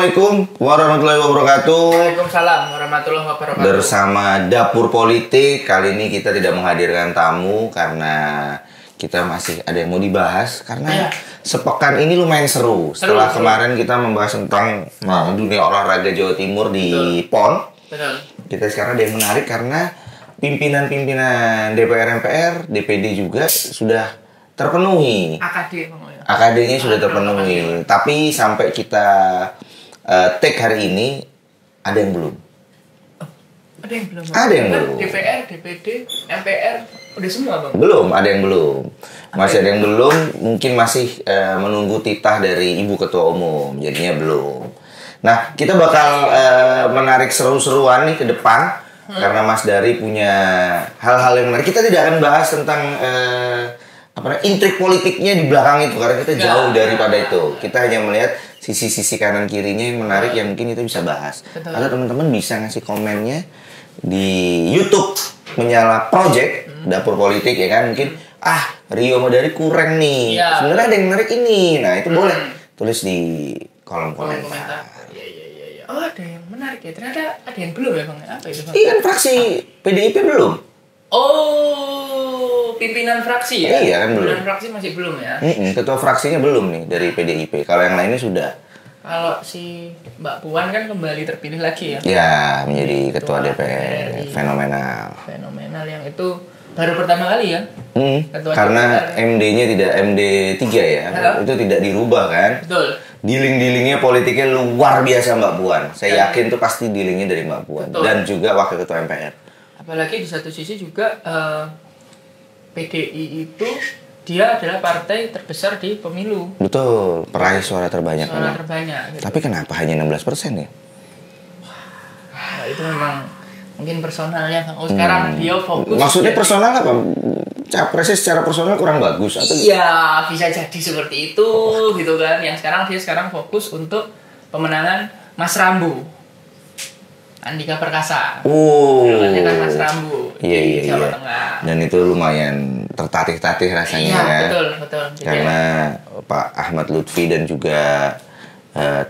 Assalamualaikum warahmatullahi wabarakatuh. Waalaikumsalam warahmatullahi wabarakatuh. Bersama Dapur Politik, kali ini kita tidak menghadirkan tamu karena kita masih ada yang mau dibahas. Karena sepekan ini lumayan seru. Setelah kemarin kita membahas tentang dunia olahraga Jawa Timur di PON. Betul. Kita sekarang ada yang menarik karena pimpinan-pimpinan DPR, MPR, DPD juga sudah terpenuhi. AKD-nya sudah terpenuhi. Tapi sampai kita take hari ini ada yang belum. Ada yang belum. Ada yang belum. DPR, DPD, MPR udah semua, Bang. Belum, ada yang belum. Masih ada yang belum, mungkin masih menunggu titah dari Ibu Ketua Umum. Jadinya belum. Nah, kita bakal menarik seru-seruan nih ke depan karena Mas Dari punya hal-hal yang menarik. Kita tidak akan bahas tentang intrik politiknya di belakang itu karena kita jauh daripada itu. Kita hanya melihat sisi-sisi kanan kirinya yang menarik yang mungkin kita bisa bahas. Atau teman-teman bisa ngasih komennya di YouTube Menyala Project Dapur Politik ya kan, mungkin Rio sama Dari kurang nih. Sebenarnya ada yang menarik ini. Nah, itu boleh tulis di kolom komentar. Iya. Oh, ada yang menarik ya. Ternyata ada yang belum ya, Bang. Apa itu, Bang? Iya, kan fraksi PDIP belum. Oh, pimpinan fraksi ya? Iya kan belum. Pimpinan fraksi masih belum ya? Ketua fraksinya belum nih dari PDIP. Kalau yang lainnya sudah. Kalau si Mbak Puan kan kembali terpilih lagi ya? Ya, menjadi ketua DPR. Fenomenal. Fenomenal yang itu baru pertama kali ya? Karena MD-nya tidak MD 3 ya. Itu tidak dirubah kan? Betul. Dealing-dealingnya politiknya luar biasa Mbak Puan. Saya yakin tuh pasti dealingnya dari Mbak Puan. Betul. Dan juga Wakil Ketua MPR. Apalagi di satu sisi juga PDI itu dia adalah partai terbesar di pemilu. Betul, peraih suara terbanyak. Suara terbanyak. Gitu. Tapi kenapa hanya 16% ya? Nah, itu memang mungkin personalnya. Sekarang dia fokus. Maksudnya personal apa? Capresnya secara personal kurang bagus atau? Iya, bisa jadi seperti itu gitu kan. Yang dia sekarang fokus untuk pemenangan Mas Rambu. Andika Perkasa. Kan Mas Rambu. Iya. Jawa Tengah. Dan itu lumayan tertatih-tatih rasanya ya. Betul. Karena Pak Ahmad Lutfi dan juga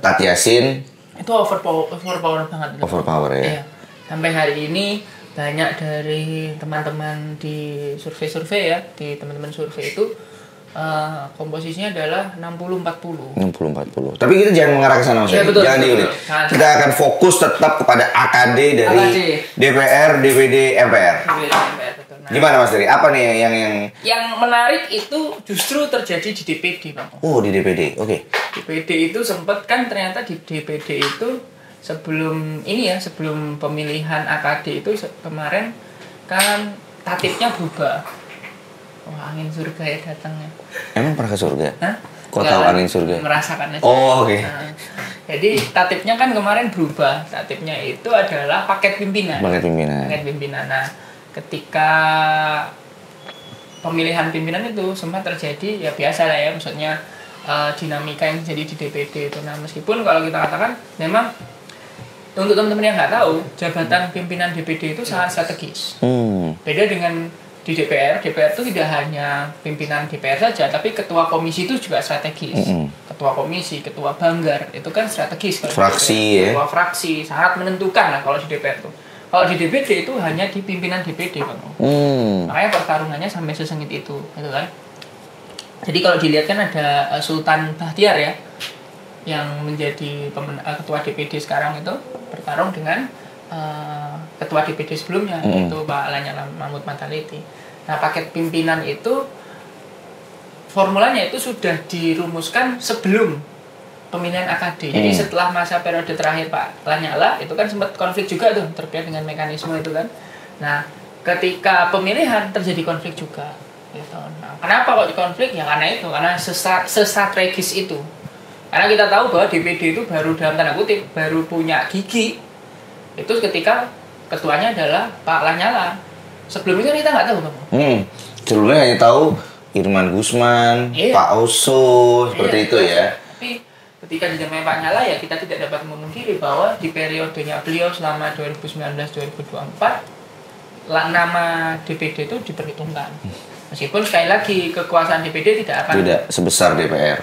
Tat Yasin itu overpower banget. Overpower ya. Iya. Sampai hari ini banyak dari teman-teman di survei-survei ya, di teman-teman survei itu komposisinya adalah 60-40. 60-40. Tapi kita jangan mengarah ke sana Mas. Jangan diulik. Kita akan fokus tetap kepada AKD dari DPR, DPD, MPR. Nah, gimana Mas Dari? Apa nih yang menarik itu justru terjadi di DPD, Bang. Oh, di DPD. Oke. DPD itu sempat kan ternyata di DPD itu sebelum pemilihan AKD itu kemarin kan tatipnya berubah. Wah, angin surga ya datangnya. Emang pernah ke surga? Hah? Kok tahu angin surga? Merasakan aja. Oh, oke. Nah, jadi tatipnya kan kemarin berubah. Tatipnya itu adalah paket pimpinan. Paket pimpinan. Nah, ketika pemilihan pimpinan itu sempat terjadi ya biasa lah ya, maksudnya dinamika yang terjadi di DPD itu. Nah, meskipun kalau kita katakan memang untuk teman-teman yang nggak tahu, jabatan pimpinan DPD itu sangat strategis. Beda dengan di DPR itu tidak hanya pimpinan DPR saja, tapi ketua komisi itu juga strategis. Ketua komisi, ketua banggar, itu kan strategis. Fraksi ya. Ketua fraksi, sangat menentukan lah kalau di DPR itu. Kalau di DPD itu hanya di pimpinan DPD, Bang. Makanya pertarungannya sampai sesengit itu, gitu kan. Jadi kalau dilihat kan ada Sultan Bahtiar ya, yang menjadi ketua DPD sekarang itu bertarung dengan ketua DPD sebelumnya yaitu Pak Lanyala Mahmud Mataliti. Nah, paket pimpinan itu formulanya itu sudah dirumuskan sebelum pemilihan AKD. Jadi setelah masa periode terakhir Pak Lanyala itu kan sempat konflik juga tuh terkait dengan mekanisme itu kan. Nah, ketika pemilihan terjadi konflik juga gitu. Nah, kenapa kok konflik? Ya karena itu, karena sestrategis itu. Karena kita tahu bahwa DPD itu baru dalam tanda kutip baru punya gigi itu ketika ketuanya adalah Pak Lanyala. Sebelumnya kita nggak tahu, Bang. Sebelumnya hanya tahu Irman Gusman, Pak Oso, seperti itu ya. Tapi ketika di zaman Pak Lanyala ya kita tidak dapat memungkiri bahwa di periodenya beliau selama 2019-2024 nama DPD itu diperhitungkan. Meskipun sekali lagi kekuasaan DPD tidak akan tidak sebesar DPR.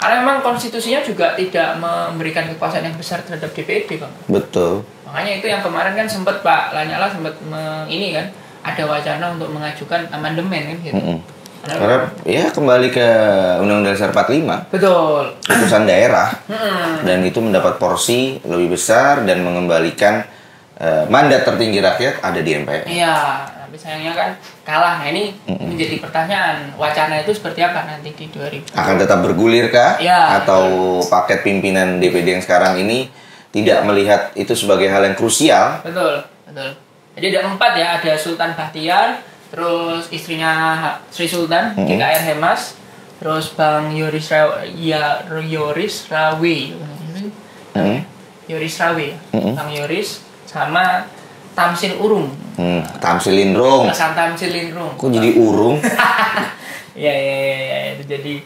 Karena memang konstitusinya juga tidak memberikan kekuasaan yang besar terhadap DPD, Bang. Betul. Makanya itu yang kemarin kan sempat Pak Lanyala sempat ini kan ada wacana untuk mengajukan amandemen kan gitu. Karena ya kembali ke Undang-Undang Dasar 45. Betul. Putusan daerah. Dan itu mendapat porsi lebih besar dan mengembalikan mandat tertinggi rakyat ada di MPR. Iya, tapi sayangnya kan kalah. Nah ini menjadi pertanyaan, wacana itu seperti apa nanti di 2000? Akan tetap bergulir kah? Ya, Atau paket pimpinan DPD yang sekarang ini tidak melihat itu sebagai hal yang krusial? Betul, betul. Jadi ada 4 ya, ada Sultan Bahtiar, terus istrinya Sri Sultan, GKR Hemas, terus Bang Yoris Rawi, Yoris Rawi, Bang Yoris, sama Tamsil Urung. Tamsil Lindrung. Tamsil Lindrung. Kok jadi urung? Ya, itu jadi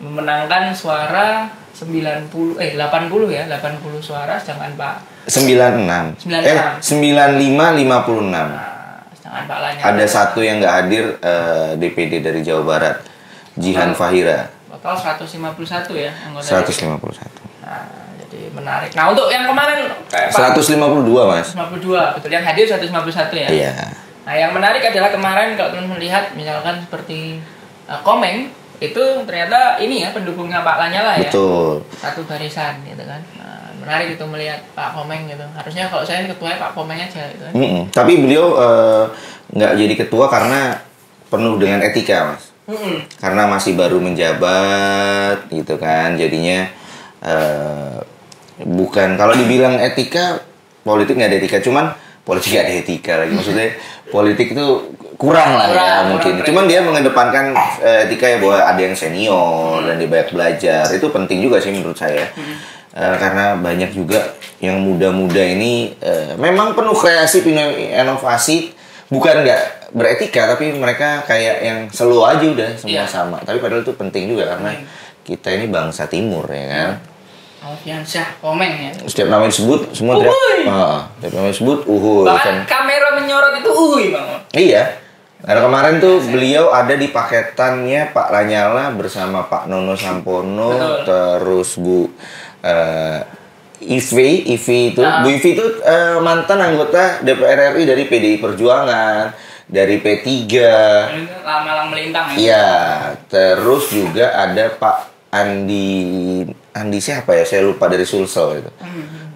memenangkan suara 80 ya, 80 suara sedangkan Pak 96. 9556. Sedangkan Pak Lanyala Ada satu yang nggak hadir DPD dari Jawa Barat, Jihan Fahira. total 151 ya anggota 151. Nah, jadi menarik. Nah, untuk yang kemarin kayak 152, Mas. 152, betul. Yang hadir 151 ya. Iya. Nah, yang menarik adalah kemarin kalau teman melihat misalkan seperti Komeng itu ternyata ini ya pendukungnya Pak Lanyala ya. Betul. Satu barisan gitu kan. Nah, menarik itu melihat Pak Komeng gitu. Harusnya kalau saya ketuanya Pak Komeng aja gitu kan. Tapi beliau nggak jadi ketua karena penuh dengan etika, Mas. Karena masih baru menjabat gitu kan. Jadinya bukan, kalau dibilang etika, politik nggak ada etika, cuman politik nggak ada etika lagi. Maksudnya politik itu kurang lah ya mungkin. Cuman dia mengedepankan etika ya, bahwa ada yang senior dan dia banyak belajar. Itu penting juga sih menurut saya. Karena banyak juga yang muda-muda ini memang penuh kreasi, penuh inovasi, bukan nggak beretika, tapi mereka kayak yang slow aja udah semua sama. Tapi padahal itu penting juga karena kita ini bangsa timur ya kan. Alfiansyah Komeng ya. Setiap nama disebut semua teriak. Setiap nama disebut bahkan kamera menyorot itu Bang. Iya. Karena kemarin tuh beliau ada di paketannya Pak Lanyala bersama Pak Nono Sampono. Betul. Terus Bu Ivi itu, Bu Ivi itu mantan anggota DPR RI dari PDI Perjuangan, dari P3. Malang melintang ya. Iya, terus juga ada Pak Andi siapa ya? Saya lupa, dari Sulsel itu.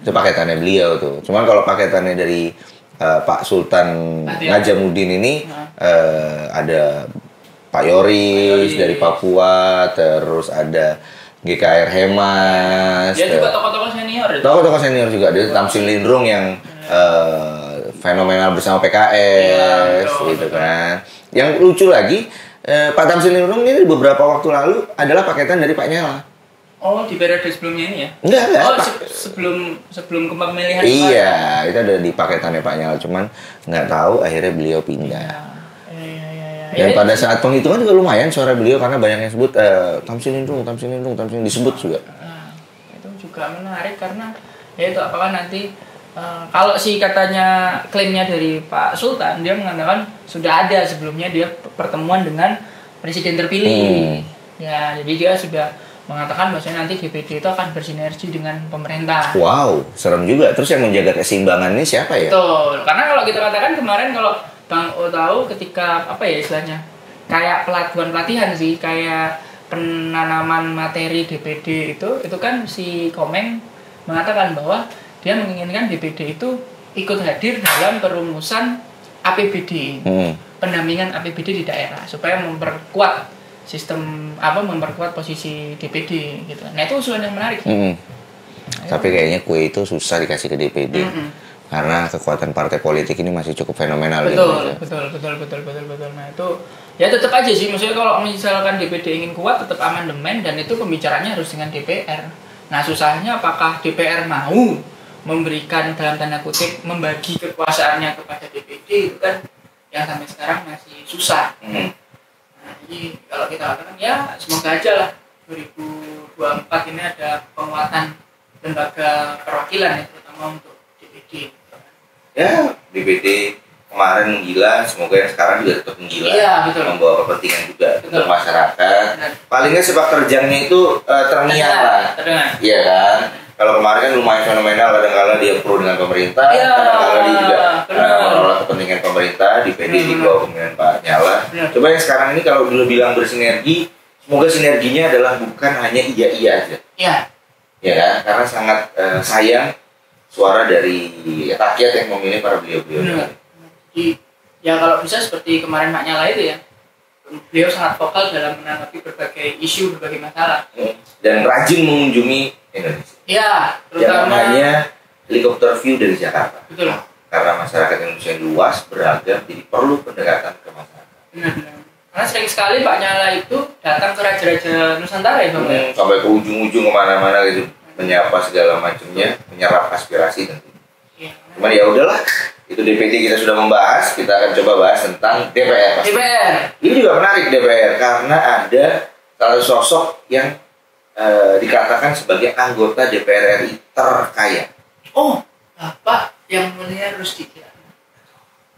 Itu paketannya beliau tuh. Cuman kalau paketannya dari Pak Sultan Najamuddin ini ada Pak Yoris dari Papua, terus ada GKR Hemas. Dia juga tokoh-tokoh senior. Tokoh-tokoh senior juga. Dia Tamsil Lindrung yang fenomenal bersama PKS, gitu kan. Yang lucu lagi, Pak Tamsil Lindrung ini beberapa waktu lalu adalah paketan dari Pak Nyala. Oh, di periode sebelumnya ini ya? Enggak. Oh, sebelum ke pemilihan. Iya, itu ada di paketannya Pak Nyala, cuman nggak tahu akhirnya beliau pindah. Dan pada saat penghitungan juga lumayan suara beliau karena banyak yang sebut Tamsil Lindrung disebut juga. Itu juga menarik karena ya itu apakah nanti kalau sih katanya klaimnya dari Pak Sultan, dia mengatakan sudah ada sebelumnya dia pertemuan dengan presiden terpilih. Ya, jadi dia sudah mengatakan bahwasanya nanti DPD itu akan bersinergi dengan pemerintah. Wow, serem juga. Terus yang menjaga keseimbangan ini siapa ya? Betul. Karena kalau kita katakan kemarin kalau Bang O tahu ketika apa ya istilahnya kayak pelatihan sih, kayak penanaman materi DPD itu kan si Komeng mengatakan bahwa dia menginginkan DPD itu ikut hadir dalam perumusan APBD, pendampingan APBD di daerah supaya memperkuat sistem memperkuat posisi DPD gitu. Nah itu usulan yang menarik. Tapi kayaknya kue itu susah dikasih ke DPD. Karena kekuatan partai politik ini masih cukup fenomenal. Betul. Nah itu ya tetap aja sih, maksudnya kalau misalkan DPD ingin kuat tetap amandemen dan itu pembicaranya harus dengan DPR. Nah susahnya apakah DPR mau memberikan dalam tanda kutip membagi kekuasaannya kepada DPD itu kan yang sampai sekarang masih susah. Nah, jadi kalau kita katakan ya semoga aja lah 2024 ini ada penguatan lembaga perwakilan ya terutama untuk DPD. Ya, DPD kemarin menggila, semoga yang sekarang juga tetap menggila, betul. membawa kepentingan juga untuk masyarakat. Paling nggak sepak terjangnya itu terniat lah, iya kan? Kalau kemarin kan lumayan fenomenal, kadang-kadang dia pro dengan pemerintah, kadang-kadang dia juga menolak kepentingan pemerintah, di bawah pemerintahan Pak Nyala. Coba yang sekarang ini kalau dulu bilang bersinergi, semoga sinerginya adalah bukan hanya iya aja. Iya. Ya kan? Karena sangat sayang suara dari rakyat yang memilih para beliau-beliau. Ya kalau bisa seperti kemarin Pak Nyala itu ya, beliau sangat vokal dalam menanggapi berbagai isu, berbagai masalah. Dan rajin mengunjungi Indonesia. Ya, terutama hanya helikopter view dari Jakarta. Betul. Karena masyarakat Indonesia yang luas, beragam, jadi perlu pendekatan ke masyarakat. Benar. Karena sering sekali Pak Nyala itu datang ke raja-raja Nusantara ya Bang. Sampai ke ujung-ujung kemana-mana gitu, menyapa segala macamnya, menyerap aspirasi tentu. Cuman ya udahlah, itu DPD kita sudah membahas, kita akan coba bahas tentang DPR. Ini juga menarik DPR karena ada salah sosok yang dikatakan sebagai anggota DPR RI terkaya. Oh, Bapak yang mulia Rusdi Kirana,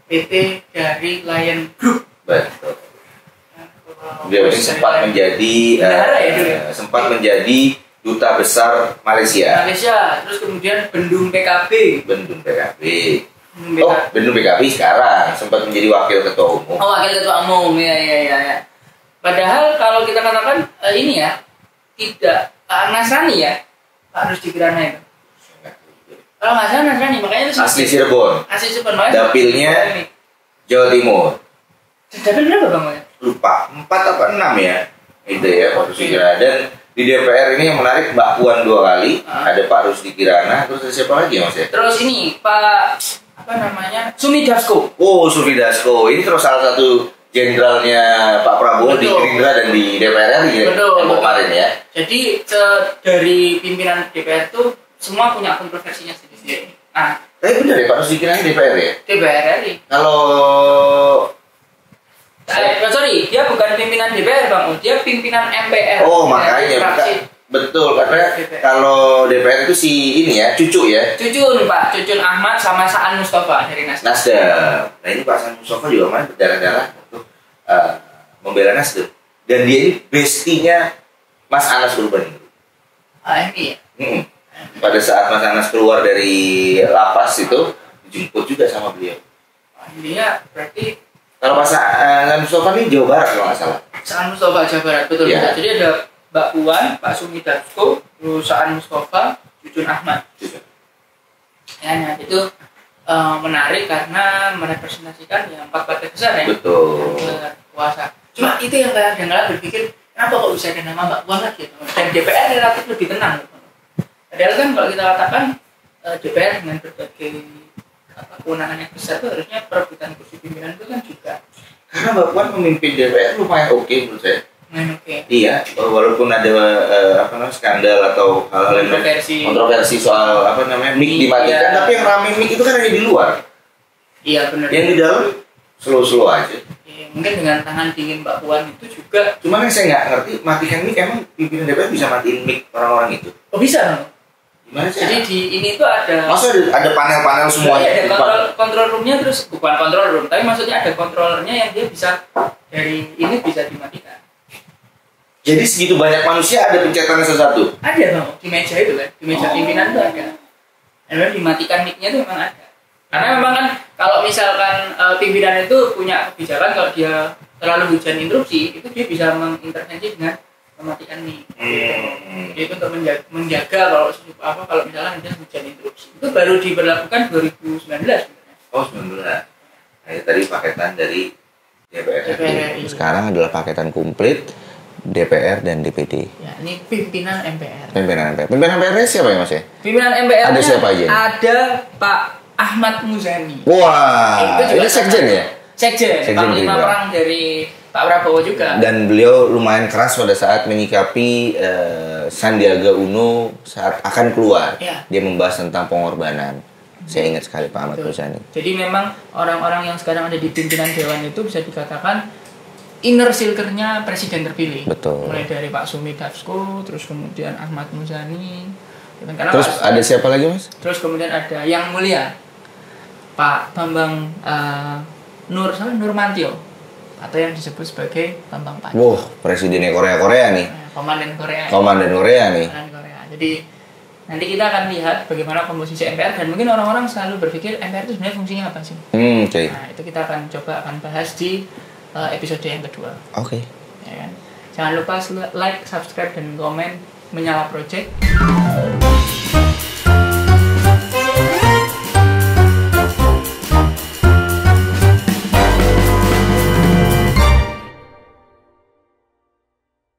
PT dari Lion Group. Betul. Dia ini sempat menjadi duta besar Malaysia. Terus kemudian Bendung PKB. Bendung PKB sekarang sempat menjadi wakil ketua umum. Wakil ketua umum, ya. Padahal kalau kita katakan ini ya, tidak Nasrani ya, Pak Rusdi Kirana itu. Kalau nggak salah Nasrani, makanya itu asli Cirebon. Dapilnya Jawa Timur. Dapil berapa Bang? Lupa, 4 apa 6 ya. Itu ya Pak Rusdi Kirana. Dan di DPR ini yang menarik Mbak Puan 2 kali, ada Pak Rusdi Kirana, terus ada siapa lagi Mas ya? Terus ini Pak Sumi Dasko. Oh, Sumi Dasko. Ini terus salah satu jenderalnya Pak Prabowo di Gerindra dan di DPR RI ya. Kemarin ya. Jadi dari pimpinan DPR itu semua punya kontroversinya sendiri. Nah, tapi benar ya Pak Rusdi Kirana DPR ya? DPR RI. Kalau sorry, dia bukan pimpinan DPR Bang, dia pimpinan MPR. Oh, makanya betul, karena kalau DPR itu si ini ya, Cucun Ahmad sama Saan Mustafa dari Nasdem. Nah ini Pak Saan Mustafa juga kemarin berdarah-darah untuk membela Nasdem. Dan dia ini bestinya Mas Anas Urbaningrum. AMI ya? Pada saat Mas Anas keluar dari lapas itu, dijemput juga sama beliau. Dia berarti kalau Pak Saan Mustafa ini Jawa Barat kalau nggak salah. Saan Mustafa Jawa Barat, betul. Ya. Jadi ada Mbak Puan, Pak Sumi Dasko, Saan Mustafa, Cucun Ahmad. Ya, itu menarik karena merepresentasikan yang 4 partai besar ya. Betul. Berkuasa. Cuma itu yang kadang-kadang berpikir, kenapa kok bisa ada nama Mbak Puan lagi? Dan DPR relatif lebih tenang. Padahal kan kalau kita katakan DPR dengan berbagai kewenangan yang besar itu harusnya perebutan kursi pimpinan itu kan juga. Karena Mbak Puan memimpin DPR lumayan oke menurut saya. Iya, walaupun ada skandal atau hal-hal yang kontroversi soal mic dimatikan, tapi yang rame mic itu kan hanya di luar. Iya benar. Yang di dalam slow aja. Iya, mungkin dengan tangan dingin Mbak Puan itu juga. Cuman yang saya nggak ngerti, matikan mic emang pimpinan DPR bisa matiin mic orang-orang itu? Oh bisa. Gimana sih? Jadi di ini tuh ada. Maksudnya ada panel-panel semuanya. Iya, ada kontrol roomnya, terus bukan kontrol room, tapi maksudnya ada kontrolernya yang dia bisa dari ini bisa dimatikan. Jadi segitu banyak manusia ada pencetannya satu-satu? Ada Bang, di meja itu kan, di meja pimpinan itu ada. Dan dimatikan mic-nya itu memang ada. Karena memang kan kalau misalkan pimpinan itu punya kebijakan kalau dia terlalu hujan interupsi, itu dia bisa mengintervensi dengan mematikan mic. Itu untuk menjaga kalau misalkan ada hujan interupsi. Itu baru diberlakukan 2019 sebenarnya. Oh, 19. Nah, itu tadi paketan dari DPR. Sekarang adalah paketan komplit DPR dan DPD. Ya, ini pimpinan MPR. Pimpinan MPR siapa ya Mas ya? Pimpinan MPR ada siapa aja? Ada Pak Ahmad Muzani. Wah, itu sekjen ya? Sekjen Panglima Perang dari Pak Prabowo juga. Dan beliau lumayan keras pada saat menyikapi Sandiaga Uno saat akan keluar. Ya. Dia membahas tentang pengorbanan. Saya ingat sekali Pak Ahmad Muzani. Jadi memang orang-orang yang sekarang ada di pimpinan dewan itu bisa dikatakan inner circle-nya presiden terpilih. Betul. Mulai dari Pak Sumi Dasko, terus kemudian Ahmad Muzani. Terus ada siapa lagi Mas? Terus kemudian ada Yang Mulia Pak Bambang Nurmantio atau yang disebut sebagai Bambang Pacul. Wah, presidennya Korea nih. Komandan Korea. Komandan Korea nih. Komandan Korea. Jadi nanti kita akan lihat bagaimana komposisi MPR dan mungkin orang-orang selalu berpikir MPR itu sebenarnya fungsinya apa sih? Oke. Nah, itu kita akan bahas di episode yang kedua. Oke. Ya kan? Jangan lupa like, subscribe dan komen Menyala Project.